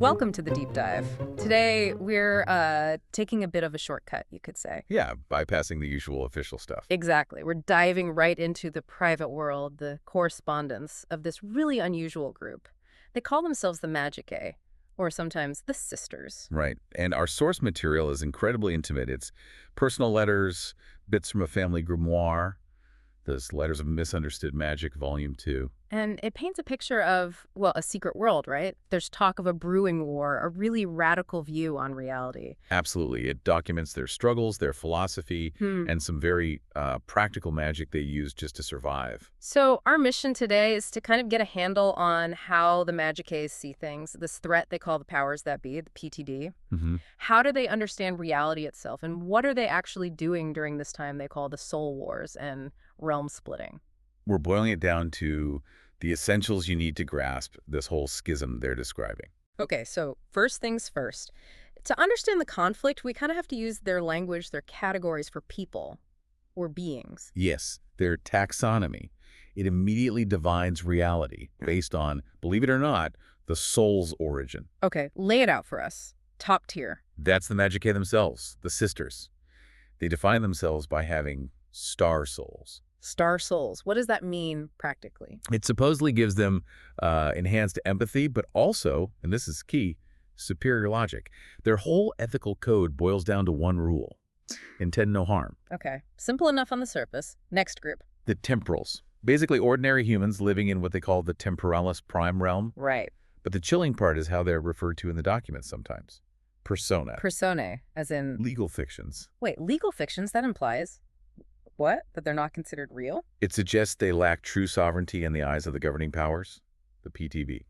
Welcome to the deep dive. Today, we're taking a bit of a shortcut, you could say. Yeah, bypassing the usual official stuff. Exactly. We're diving right into the private world, the correspondence of this really unusual group. They call themselves the Magicae, or sometimes the Sisters. Right. And our source material is incredibly intimate. It's personal letters, bits from a family grimoire, those Letters of Misunderstood Magic, Volume 2. And it paints a picture of, well, a secret world, right? There's talk of a brewing war, a really radical view on reality. Absolutely. It documents their struggles, their philosophy, and some very practical magic they use just to survive. So our mission today is to kind of get a handle on how the Magicaes see things, this threat they call the powers that be, the PTD. How do they understand reality itself, and what are they actually doing during this time they call the Soul Wars and realm splitting? We're boiling it down to the essentials you need to grasp this whole schism they're describing. Okay, so first things first. To understand the conflict, we kind of have to use their language, their categories for people or beings. Yes, their taxonomy. It immediately divides reality based on, believe it or not, the soul's origin. Okay, lay it out for us. Top tier. That's the Magicae themselves, the Sisters. They define themselves by having star souls. Star souls. What does that mean practically? It supposedly gives them enhanced empathy, but also, and this is key, superior logic. Their whole ethical code boils down to one rule: intend no harm. Okay, simple enough on the surface. Next group. The temporals. Basically ordinary humans living in what they call the temporalis prime realm. Right. But the chilling part is how they're referred to in the documents sometimes. Persona. Personae, as in... Legal fictions. Wait, legal fictions? That implies... What? That they're not considered real? It suggests they lack true sovereignty in the eyes of the governing powers, the PTB.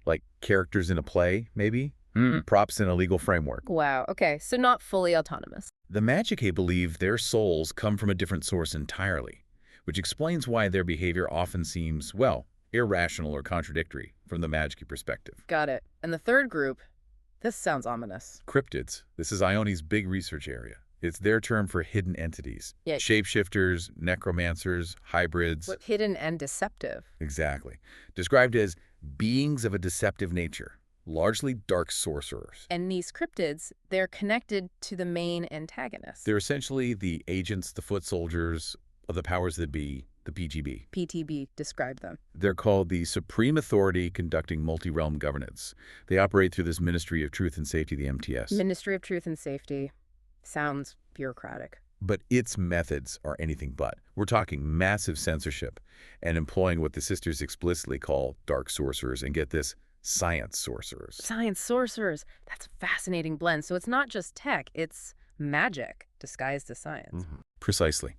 Like characters in a play, maybe? Props in a legal framework. Wow, okay, so not fully autonomous. The Magicae believe their souls come from a different source entirely, which explains why their behavior often seems, well, irrational or contradictory from the Magicae perspective. Got it. And the third group, this sounds ominous. Cryptids. This is Ione's big research area. It's their term for hidden entities. Yeah. Shapeshifters, necromancers, hybrids. What, hidden and deceptive. Exactly. Described as beings of a deceptive nature, largely dark sorcerers. And these cryptids, they're connected to the main antagonists. They're essentially the agents, the foot soldiers of the powers that be, the PGB. PTB, describe them. They're called the supreme authority conducting multi-realm governance. They operate through this Ministry of Truth and Safety, the MTS. Ministry of Truth and Safety. Sounds bureaucratic. But its methods are anything but. We're talking massive censorship and employing what the Sisters explicitly call dark sorcerers, and get this, science sorcerers. Science sorcerers. That's a fascinating blend. So it's not just tech, it's magic disguised as science. Precisely.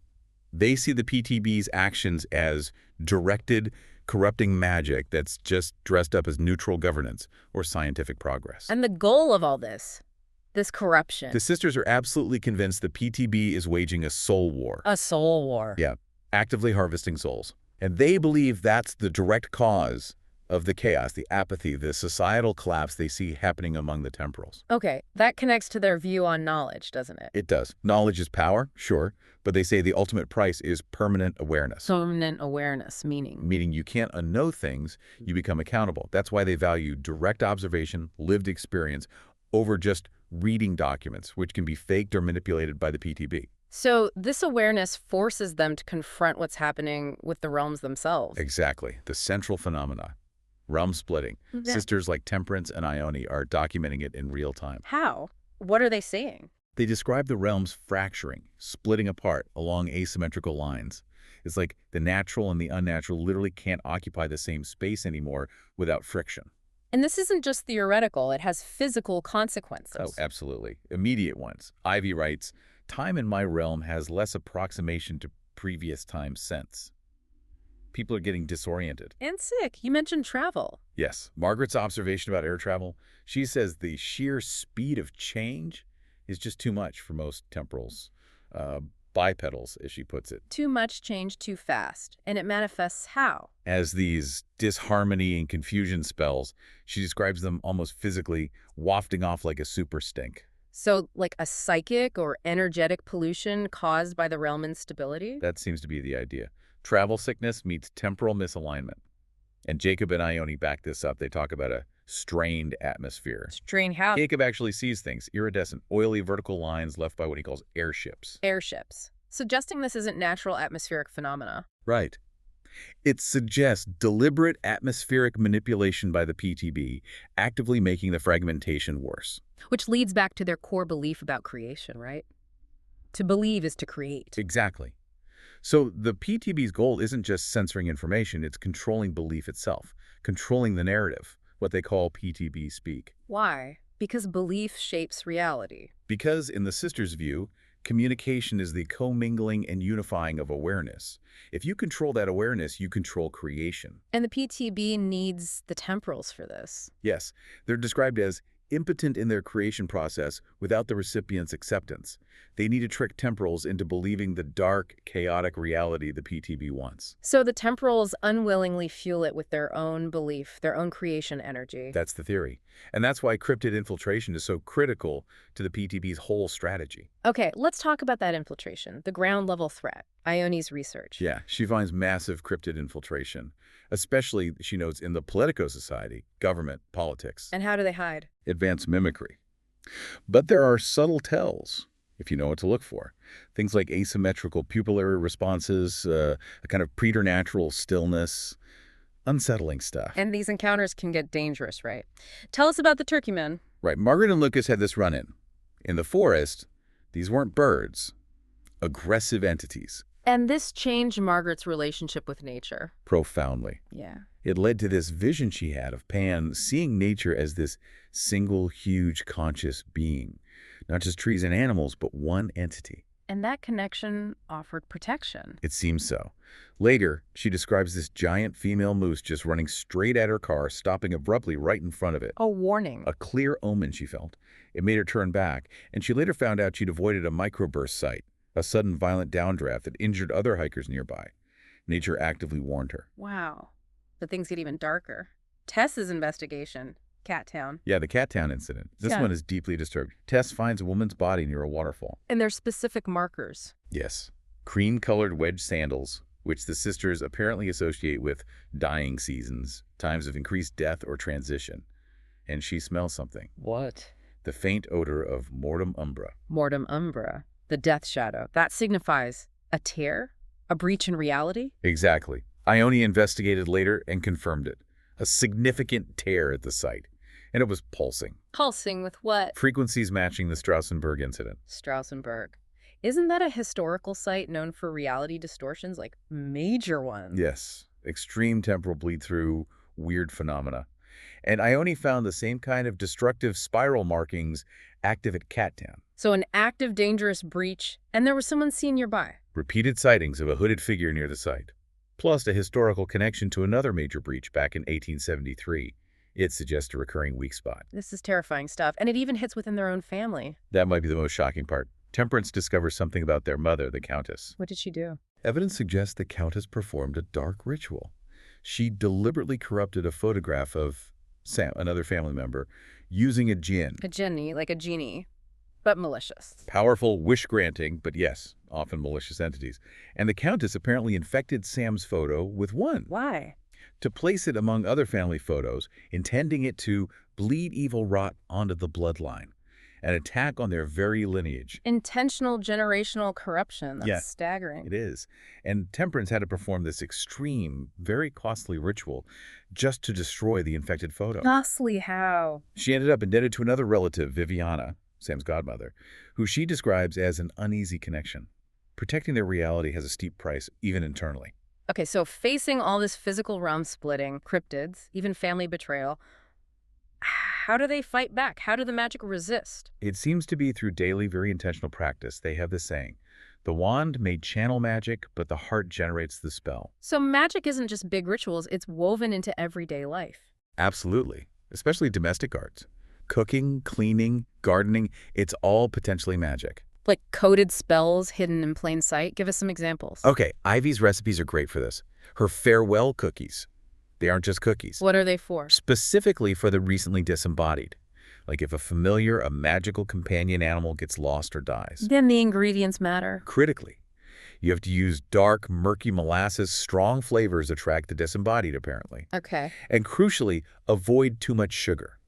They see the PTB's actions as directed, corrupting magic that's just dressed up as neutral governance or scientific progress. And the goal of all this corruption. The Sisters are absolutely convinced the PTB is waging a soul war. A soul war. Yeah, actively harvesting souls. And they believe that's the direct cause of the chaos, the apathy, the societal collapse they see happening among the temporals. Okay, that connects to their view on knowledge, doesn't it? It does. Knowledge is power, sure, but they say the ultimate price is permanent awareness. Permanent awareness, meaning? Meaning you can't unknow things, you become accountable. That's why they value direct observation, lived experience, over just reading documents, which can be faked or manipulated by the PTB. So this awareness forces them to confront what's happening with the realms themselves. Exactly. The central phenomena. Realm splitting. Yeah. Sisters like Temperance and Ione are documenting it in real time. How? What are they saying? They describe the realms fracturing, splitting apart along asymmetrical lines. It's like the natural and the unnatural literally can't occupy the same space anymore without friction. And this isn't just theoretical, it has physical consequences. Oh, absolutely. Immediate ones. Ivy writes, time in my realm has less approximation to previous time sense. People are getting disoriented. And sick. You mentioned travel. Yes. Margaret's observation about air travel, she says the sheer speed of change is just too much for most temporals. Bipedals, as she puts it. Too much change too fast. And it manifests how? As these disharmony and confusion spells, she describes them almost physically wafting off like a super stink. So like a psychic or energetic pollution caused by the realm instability? That seems to be the idea. Travel sickness meets temporal misalignment. And Jacob and Ione back this up. They talk about a strained atmosphere. Strain how? Jacob actually sees things, iridescent, oily vertical lines left by what he calls airships. Airships. Suggesting this isn't natural atmospheric phenomena. Right. It suggests deliberate atmospheric manipulation by the PTB, actively making the fragmentation worse. Which leads back to their core belief about creation, right? To believe is to create. Exactly. So the PTB's goal isn't just censoring information, it's controlling belief itself, controlling the narrative, what they call PTB speak. Why? Because belief shapes reality. Because, in the sisters' view, communication is the commingling and unifying of awareness. If you control that awareness, you control creation. And the PTB needs the temporals for this. Yes, they're described as impotent in their creation process without the recipient's acceptance. They need to trick temporals into believing the dark, chaotic reality the PTB wants. So the temporals unwillingly fuel it with their own belief, their own creation energy. That's the theory. And that's why cryptid infiltration is so critical to the PTB's whole strategy. Okay, let's talk about that infiltration, the ground-level threat, Ione's research. Yeah, she finds massive cryptid infiltration, especially, she notes, in the Politico Society, government, politics. And how do they hide? Advanced mimicry. But there are subtle tells, if you know what to look for. Things like asymmetrical pupillary responses, a kind of preternatural stillness, unsettling stuff. And these encounters can get dangerous, right? Tell us about the turkey men. Right, Margaret and Lucas had this run-in. In the forest, these weren't birds, aggressive entities. And this changed Margaret's relationship with nature. Profoundly. Yeah. It led to this vision she had of Pan seeing nature as this single, huge, conscious being. Not just trees and animals, but one entity. And that connection offered protection. It seems so. Later, she describes this giant female moose just running straight at her car, stopping abruptly right in front of it. A warning. A clear omen, she felt. It made her turn back, and she later found out she'd avoided a microburst site, a sudden violent downdraft that injured other hikers nearby. Nature actively warned her. Wow. But things get even darker. Tess's investigation. Cat Town. Yeah, the Cat Town incident. This one is deeply disturbed. Tess finds a woman's body near a waterfall. And there's specific markers. Yes. Cream-colored wedge sandals, which the sisters apparently associate with dying seasons, times of increased death or transition. And she smells something. What? The faint odor of mortem umbra. Mortem umbra. The death shadow. That signifies a tear? A breach in reality? Exactly. Ione investigated later and confirmed it. A significant tear at the site. And it was pulsing. Pulsing with what? Frequencies matching the Strausenberg incident. Strausenberg. Isn't that a historical site known for reality distortions, like major ones? Yes. Extreme temporal bleed-through, weird phenomena. And Ione found the same kind of destructive spiral markings active at Cat Town. So an active, dangerous breach, and there was someone seen nearby. Repeated sightings of a hooded figure near the site. Plus a historical connection to another major breach back in 1873. It suggests a recurring weak spot. This is terrifying stuff, and it even hits within their own family. That might be the most shocking part. Temperance discovers something about their mother, the Countess. What did she do? Evidence suggests the Countess performed a dark ritual. She deliberately corrupted a photograph of Sam, another family member, using a djinn. A genie, like a genie, but malicious. Powerful, wish-granting, but yes, often malicious entities. And the Countess apparently infected Sam's photo with one. Why? To place it among other family photos, intending it to bleed evil rot onto the bloodline. An attack on their very lineage. Intentional generational corruption. That's staggering. It is. And Temperance had to perform this extreme, very costly ritual just to destroy the infected photo. Costly how? She ended up indebted to another relative, Viviana, Sam's godmother, who she describes as an uneasy connection. Protecting their reality has a steep price, even internally. Okay, so facing all this physical realm splitting, cryptids, even family betrayal, how do they fight back? How do the magic resist? It seems to be through daily, very intentional practice. They have this saying, the wand may channel magic, but the heart generates the spell. So magic isn't just big rituals, it's woven into everyday life. Absolutely, especially domestic arts. Cooking, cleaning, gardening, it's all potentially magic. Like coded spells hidden in plain sight? Give us some examples. Okay, Ivy's recipes are great for this. Her farewell cookies. They aren't just cookies. What are they for? Specifically for the recently disembodied. Like if a familiar, a magical companion animal gets lost or dies. Then the ingredients matter. Critically. You have to use dark, murky molasses. Strong flavors attract the disembodied, apparently. Okay. And crucially, avoid too much sugar.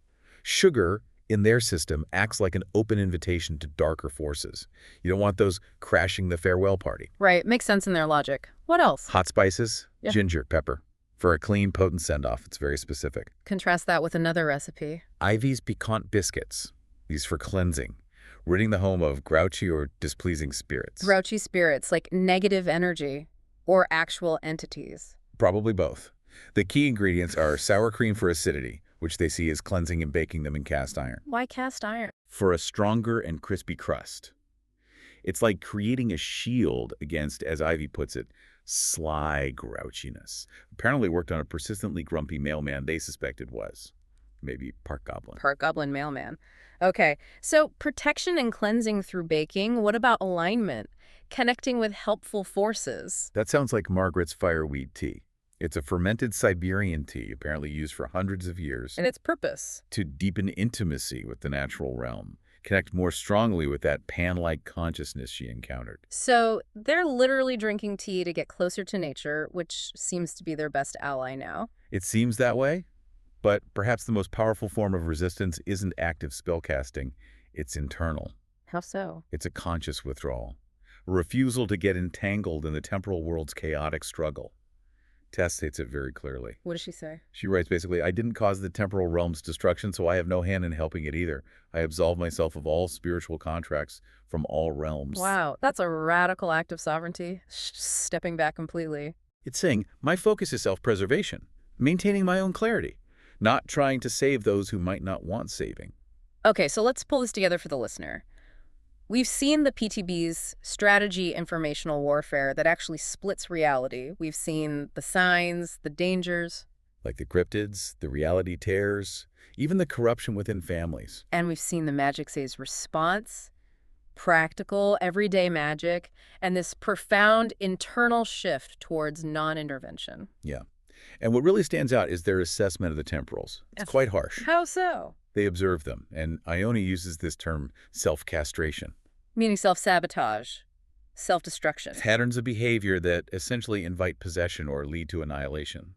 Sugar, in their system, acts like an open invitation to darker forces. You don't want those crashing the farewell party. Right. Makes sense in their logic. What else? Hot spices, Yeah. ginger, pepper. For a clean, potent send-off, it's very specific. Contrast that with another recipe. Ivy's piquant biscuits. These for cleansing, ridding the home of grouchy or displeasing spirits. Grouchy spirits, like negative energy or actual entities. Probably both. The key ingredients are sour cream for acidity, which they see as cleansing and baking them in cast iron. Why cast iron? For a stronger and crispy crust. It's like creating a shield against, as Ivy puts it, sly grouchiness. Apparently worked on a persistently grumpy mailman they suspected was maybe part goblin. Part goblin mailman. Okay, so protection and cleansing through baking. What about alignment? Connecting with helpful forces. That sounds like Margaret's fireweed tea. It's a fermented Siberian tea, apparently used for hundreds of years. And its purpose? To deepen intimacy with the natural realm. Connect more strongly with that pan-like consciousness she encountered. So they're literally drinking tea to get closer to nature, which seems to be their best ally now. It seems that way, but perhaps the most powerful form of resistance isn't active spellcasting, it's internal. How so? It's a conscious withdrawal, a refusal to get entangled in the temporal world's chaotic struggle. Tess states it very clearly. What does she say? She writes basically, I didn't cause the temporal realm's destruction, so I have no hand in helping it either. I absolve myself of all spiritual contracts from all realms. Wow, that's a radical act of sovereignty. Stepping back completely. It's saying, my focus is self-preservation, maintaining my own clarity, not trying to save those who might not want saving. Okay, so let's pull this together for the listener. We've seen the PTB's strategy informational warfare that actually splits reality. We've seen the signs, the dangers. Like the cryptids, the reality tears, even the corruption within families. And we've seen the Magic Say's response, practical, everyday magic, and this profound internal shift towards non-intervention. Yeah. And what really stands out is their assessment of the temporals. It's quite harsh. How so? They observe them, and Ione uses this term self-castration. Meaning self-sabotage, self-destruction. Patterns of behavior that essentially invite possession or lead to annihilation.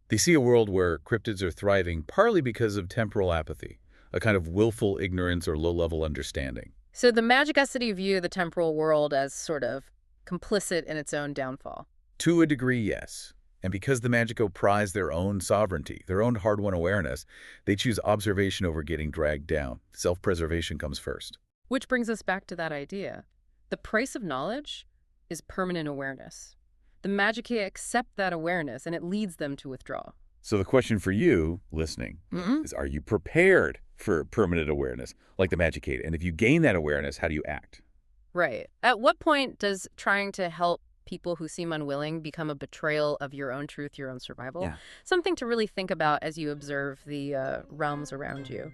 They see a world where cryptids are thriving partly because of temporal apathy, a kind of willful ignorance or low-level understanding. So the Magicessity view the temporal world as sort of complicit in its own downfall. To a degree, yes. And because the Magico prize their own sovereignty, their own hard-won awareness, they choose observation over getting dragged down. Self-preservation comes first. Which brings us back to that idea. The price of knowledge is permanent awareness. The Magicae accept that awareness, and it leads them to withdraw. So the question for you, listening, is are you prepared for permanent awareness, like the Magicae? And if you gain that awareness, how do you act? Right. At what point does trying to help people who seem unwilling become a betrayal of your own truth, your own survival? Yeah. Something to really think about as you observe the realms around you.